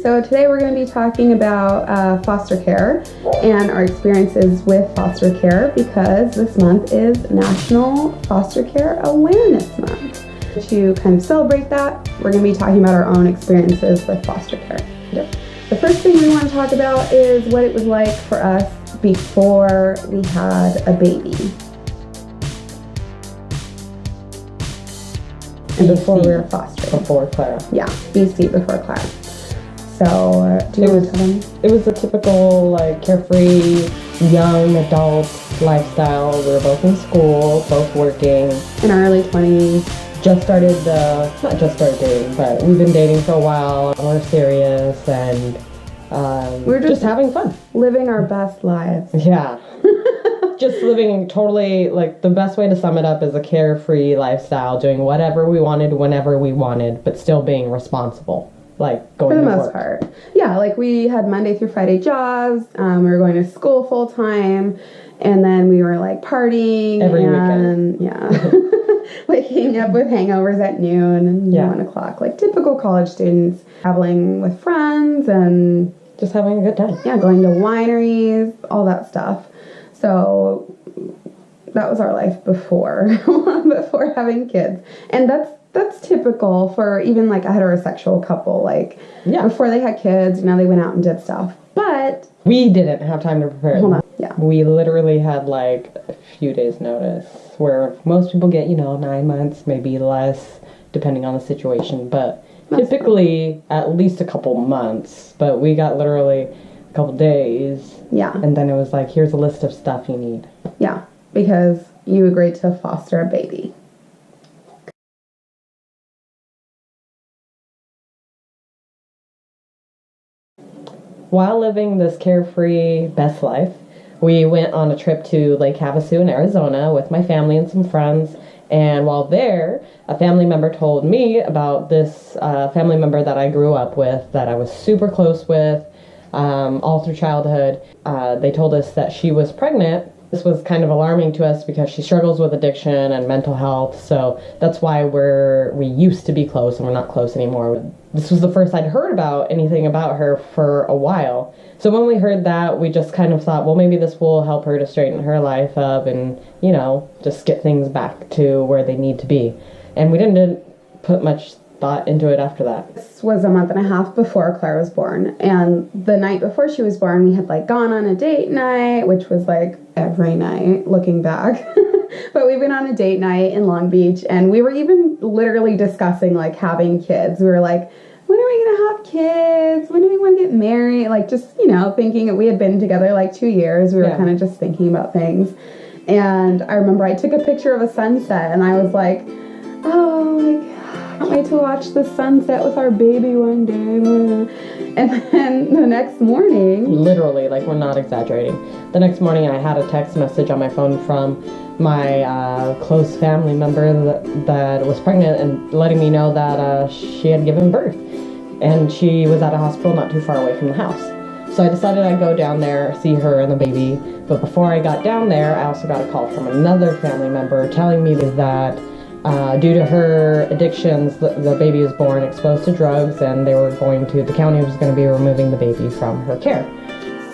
So today we're going to be talking about foster care and our experiences with foster care because this month is National Fostercare Awareness Month. To kind of celebrate that, we're going to be talking about our own experiences with foster care. The first thing we want to talk about is what it was like for us before we had a baby. And before we were fostering. Before Clara. Yeah, BC before Clara. So, it was a typical, carefree, young adult lifestyle. We were both in school, both working. In our early 20s. Not just started dating, but we've been dating for a while. We're serious and we're just having fun. Living our best lives. Yeah. Just living totally, the best way to sum it up is a carefree lifestyle, doing whatever we wanted, whenever we wanted, but still being responsible, going to work. For the most part. Yeah, we had Monday through Friday jobs, we were going to school full time, and then we were, partying. Every weekend. Yeah. Waking up with hangovers at noon and 1 o'clock, typical college students, traveling with friends and just having a good time. Yeah, going to wineries, all that stuff. So that was our life before having kids. And that's typical for even a heterosexual couple. Before they had kids, they went out and did stuff. But we didn't have time to prepare. Hold on. Yeah. We literally had a few days notice, where most people get, 9 months, maybe less, depending on the situation. But typically at least a couple months. But we got literally a couple days. Yeah. And then it was here's a list of stuff you need. Yeah, because you agreed to foster a baby. While living this carefree best life, we went on a trip to Lake Havasu in Arizona with my family and some friends. And while there, a family member told me about this family member that I grew up with, that I was super close with all through childhood. They told us that she was pregnant. This was kind of alarming to us because she struggles with addiction and mental health. So that's why we used to be close and we're not close anymore. This was the first I'd heard about anything about her for a while. So when we heard that, we just kind of thought, well, maybe this will help her to straighten her life up and, just get things back to where they need to be. And we didn't put much thought into it after that. This was a month and a half before Clara was born. And the night before she was born, we had gone on a date night, which was every night looking back. But we went on a date night in Long Beach and we were even literally discussing having kids. We were when are we going to have kids? When do we want to get married? Thinking we had been together 2 years. We were kind of just thinking about things. And I remember I took a picture of a sunset and I was I can't wait to watch the sunset with our baby one day. And then the next morning... Literally, we're not exaggerating. The next morning I had a text message on my phone from my close family member that was pregnant and letting me know that she had given birth. And she was at a hospital not too far away from the house. So I decided I'd go down there, see her and the baby. But before I got down there, I also got a call from another family member telling me that due to her addictions, the baby was born exposed to drugs, and the county was going to be removing the baby from her care.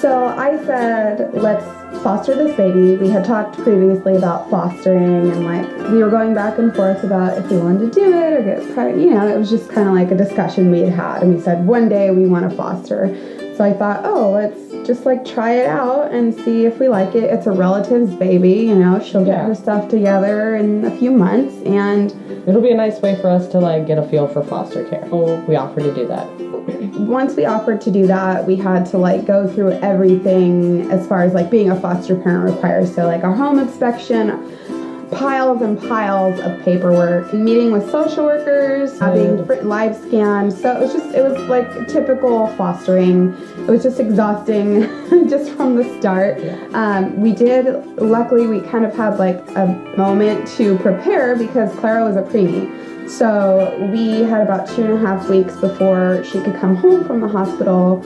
So I said, let's foster this baby. We had talked previously about fostering, and we were going back and forth about if we wanted to do it or get pregnant. It was just kind of a discussion we had, and we said one day we want to foster. So I thought, let's just try it out and see if we like it. It's a relative's baby, she'll get her stuff together in a few months, and it'll be a nice way for us to get a feel for foster care. So we offered to do that. Once we offered to do that, we had to go through everything as far as being a foster parent requires. So our home inspection, piles and piles of paperwork, meeting with social workers, having different live scans. So it was typical fostering. It was just exhausting just from the start. Luckily we kind of had a moment to prepare because Clara was a preemie. So we had about 2.5 weeks before she could come home from the hospital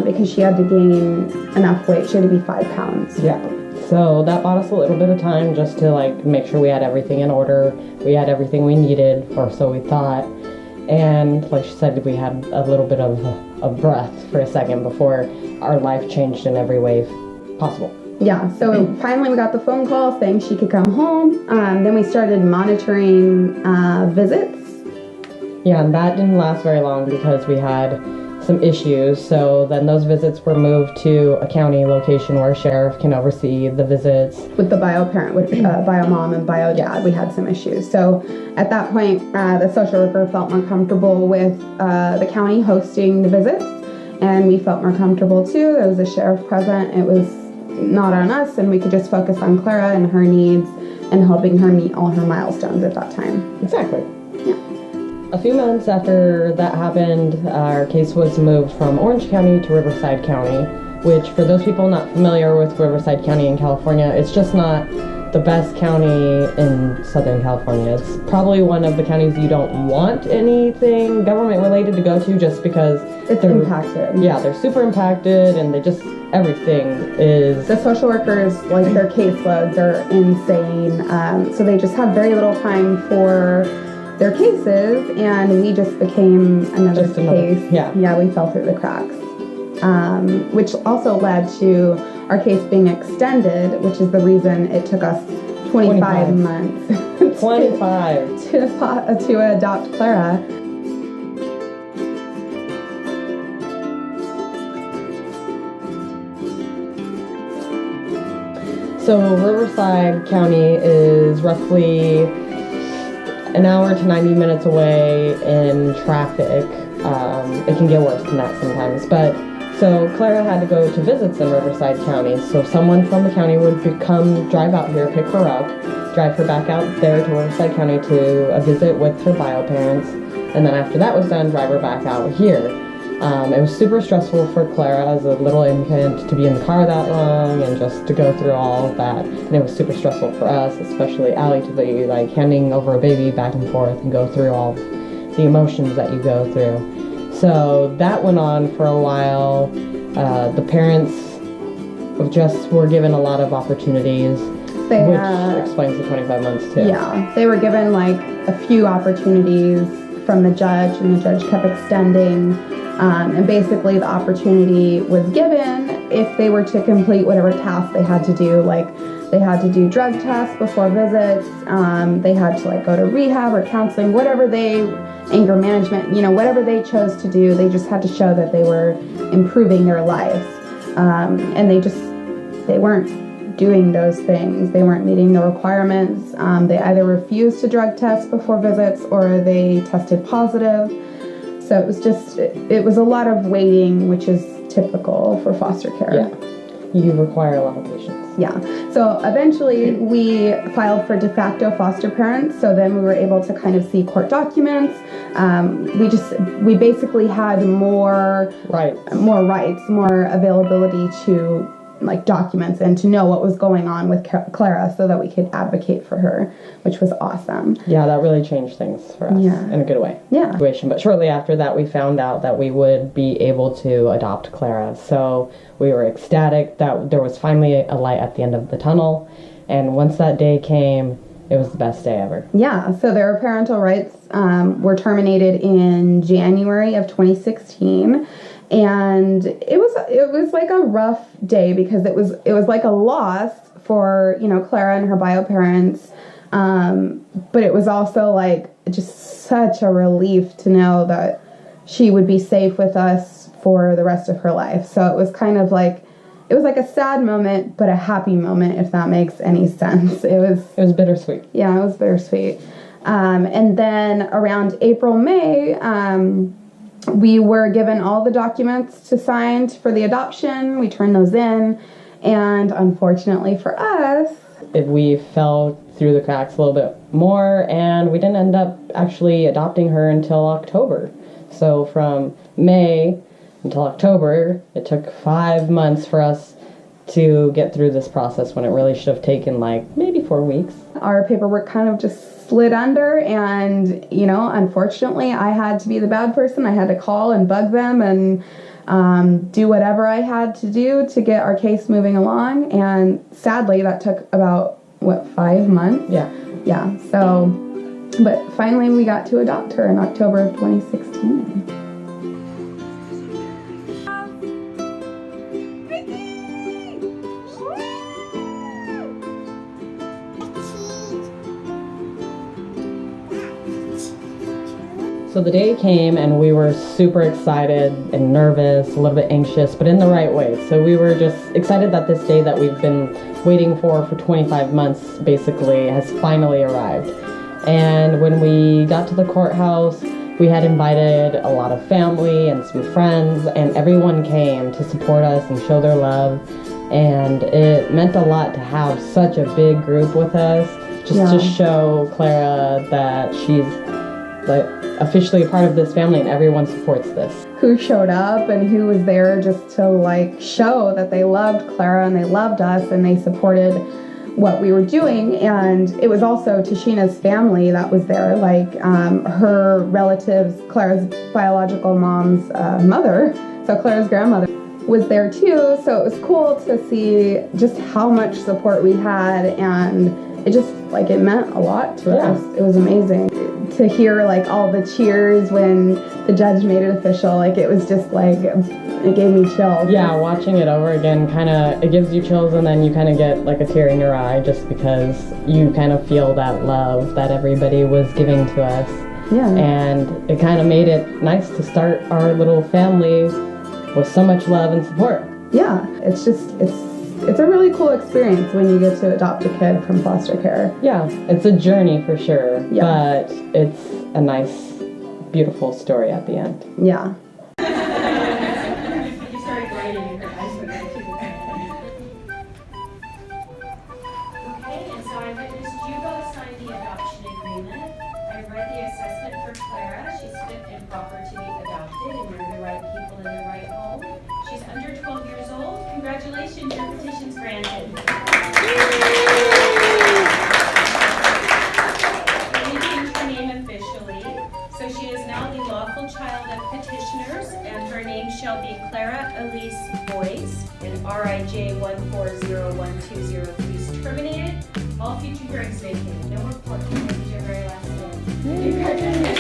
because she had to gain enough weight. She had to be 5 pounds. Yeah. So that bought us a little bit of time just to make sure we had everything in order. We had everything we needed, or so we thought. And like she said, we had a little bit of a breath for a second before our life changed in every way possible. Yeah, so finally we got the phone call saying she could come home. Then we started monitoring visits. Yeah, and that didn't last very long because we had some issues. So then those visits were moved to a county location where a sheriff can oversee the visits. With the bio parent, with bio mom and bio dad, we had some issues. So at that point, the social worker felt more comfortable with the county hosting the visits, and we felt more comfortable too. There was a sheriff present. It was not on us, and we could just focus on Clara and her needs and helping her meet all her milestones at that time. Exactly. Yeah. A few months after that happened, our case was moved from Orange County to Riverside County, which for those people not familiar with Riverside County in California, it's just not the best county in Southern California. It's probably one of the counties you don't want anything government related to go to just because It's impacted. Yeah, they're super impacted and they just, everything is... The social workers, like their caseloads are insane, so they just have very little time for their cases, and we just became another case. Yeah, we fell through the cracks, which also led to our case being extended, which is the reason it took us 25 months 25 to adopt Clara. So Riverside County is roughly an hour to 90 minutes away in traffic. It can get worse than that sometimes. But so Clara had to go to visits in Riverside County. So someone from the county would drive out here, pick her up, drive her back out there to Riverside County to a visit with her bio parents. And then after that was done, drive her back out here. It was super stressful for Clara as a little infant to be in the car that long and just to go through all of that. And it was super stressful for us, especially Allie, to be like handing over a baby back and forth and go through all the emotions that you go through. So that went on for a while. The parents just were given a lot of opportunities, which explains the 25 months too. Yeah, they were given like a few opportunities from the judge, and the judge kept extending. And basically the opportunity was given if they were to complete whatever task they had to do. Like they had to do drug tests before visits. They had to like go to rehab or counseling, anger management, whatever they chose to do. They just had to show that they were improving their lives. And they weren't doing those things. They weren't meeting the requirements. They either refused to drug test before visits or they tested positive. So it was a lot of waiting, which is typical for foster care. Yeah, you require a lot of patience. Yeah. So eventually we filed for de facto foster parents. So then we were able to kind of see court documents. We basically had more rights, more availability to like documents and to know what was going on with Clara so that we could advocate for her, which was awesome. Yeah, that really changed things for us in a good way. Yeah. But shortly after that, we found out that we would be able to adopt Clara. So we were ecstatic that there was finally a light at the end of the tunnel. And once that day came, it was the best day ever. Yeah. So their parental rights were terminated in January of 2016. And it was like a rough day because it was like a loss for, Clara and her bio parents. But it was also like just such a relief to know that she would be safe with us for the rest of her life. So it was kind of like, it was like a sad moment, but a happy moment, if that makes any sense. It was bittersweet. Yeah, it was bittersweet. And then around April, May, we were given all the documents to sign for the adoption. We turned those in, and unfortunately for us, we fell through the cracks a little bit more, and we didn't end up actually adopting her until October. So from May until October, it took 5 months for us to get through this process when it really should have taken like maybe 4 weeks. Our paperwork kind of just slid under, and unfortunately I had to be the bad person. I had to call and bug them and do whatever I had to do to get our case moving along, and sadly that took about 5 months. Yeah. So But finally we got to adopt her in October of 2016. So the day came and we were super excited and nervous, a little bit anxious, but in the right way. So we were just excited that this day that we've been waiting for 25 months basically has finally arrived. And when we got to the courthouse, we had invited a lot of family and some friends, and everyone came to support us and show their love. And it meant a lot to have such a big group with us, just to show Clara that she's like officially a part of this family and everyone supports this. Who showed up and who was there just to like show that they loved Clara and they loved us and they supported what we were doing. And it was also Tashina's family that was there, like her relatives, Clara's biological mom's mother, so Clara's grandmother was there too. So it was cool to see just how much support we had, and it just like it meant a lot to us. It was amazing to hear like all the cheers when the judge made it official. Like it was just like it gave me chills. Yeah, watching it over again kind of, it gives you chills, and then you kind of get like a tear in your eye just because you kind of feel that love that everybody was giving to us. Yeah. And it kind of made it nice to start our little family with so much love and support. Yeah, it's a really cool experience when you get to adopt a kid from foster care. Yeah, it's a journey for sure, Yeah. but it's a nice, beautiful story at the end. Yeah. You started writing in her eyes. Okay, and so I witnessed you both sign the adoption agreement. I read the assessment for Clara. She's fit and proper to be adopted, and you're the right people in the right home. She's under 12 years old. Congratulations, your petition's granted. Let me change her name officially. So she is now the lawful child of petitioners, and her name shall be Clara Elise Boyce, and RIJ 140-120. Please terminated. All future hearings vacated. No report. This is your very last day. Congratulations.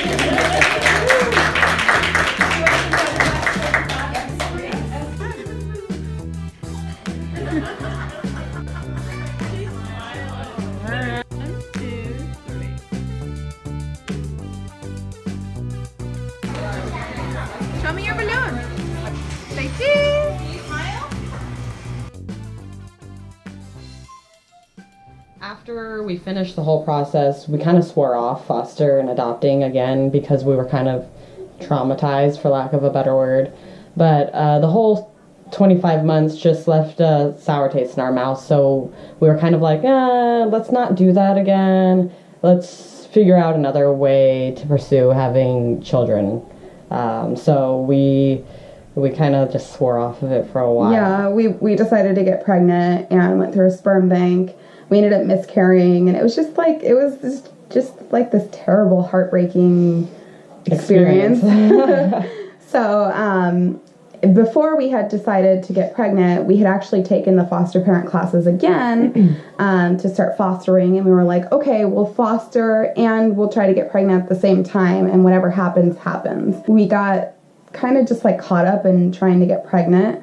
Show me your balloon. Say cheese. Smile. After we finished the whole process, we kind of swore off foster and adopting again because we were kind of traumatized, for lack of a better word. But the whole 25 months just left a sour taste in our mouth, so we were kind of like, let's not do that again. Let's figure out another way to pursue having children. So we kind of just swore off of it for a while. Yeah, we decided to get pregnant and went through a sperm bank. We ended up miscarrying, and it was just like this terrible, heartbreaking experience. So before we had decided to get pregnant, we had actually taken the foster parent classes again to start fostering, and we were like, okay, we'll foster and we'll try to get pregnant at the same time, and whatever happens, happens. We got kind of just like caught up in trying to get pregnant,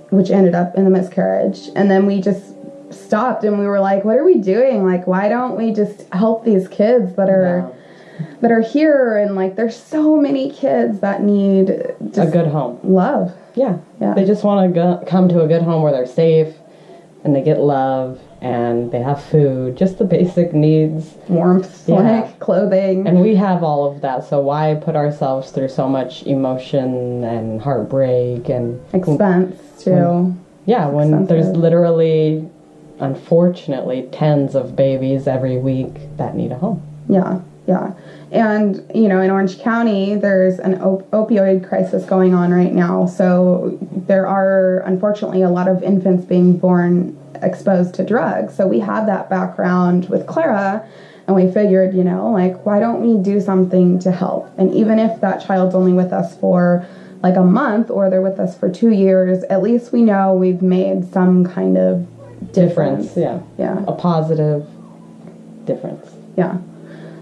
which ended up in the miscarriage, and then we just stopped and we were like, what are we doing? Like, why don't we just help these kids that are here? And like, there's so many kids that need just a good home. Love. Yeah. Yeah. They just want to come to a good home where they're safe and they get love and they have food, just the basic needs. Warmth, like clothing. And we have all of that, so why put ourselves through so much emotion and heartbreak and expense too. When there's literally, unfortunately, tens of babies every week that need a home. Yeah. And, in Orange County, there's an opioid crisis going on right now. So there are, unfortunately, a lot of infants being born exposed to drugs. So we had that background with Clara, and we figured, why don't we do something to help? And even if that child's only with us for like a month or they're with us for 2 years, at least we know we've made some kind of difference. Yeah. A positive difference. Yeah.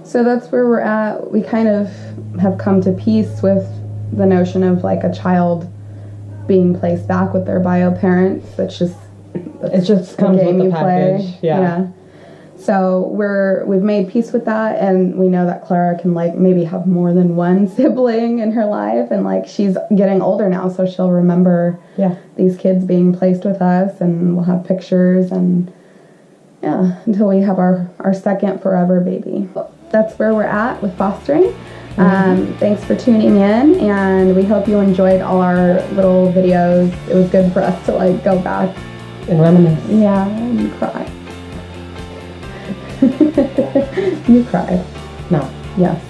So that's where we're at. We kind of have come to peace with the notion of like a child being placed back with their bio parents. It just comes with the package. Yeah. So we've made peace with that, and we know that Clara can like maybe have more than one sibling in her life, and like she's getting older now, so she'll remember these kids being placed with us, and we'll have pictures, and until we have our second forever baby. That's where we're at with fostering. Thanks for tuning in, and we hope you enjoyed all our little videos. It was good for us to like go back and reminisce. Yeah, and cry. You cried. No. Yes.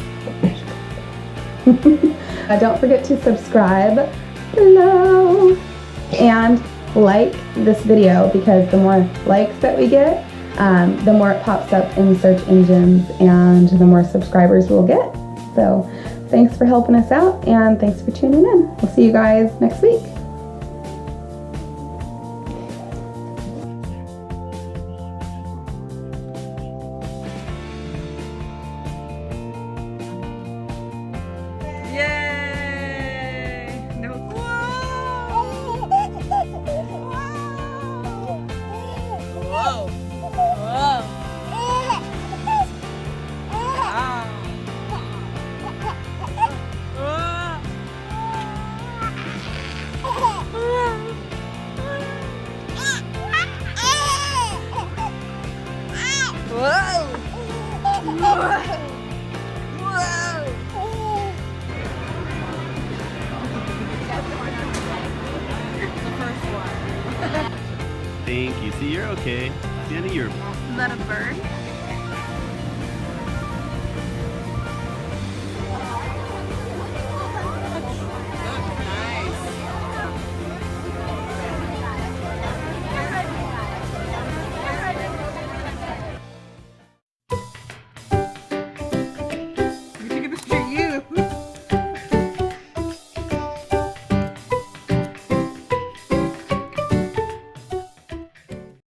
Don't forget to subscribe below and like this video, because the more likes that we get, the more it pops up in search engines and the more subscribers we'll get. So thanks for helping us out, and thanks for tuning in. We'll see you guys next week. Yay! No. Whoa! Whoa! Thank you. See, you're okay. Danny, you're... Is that a bird?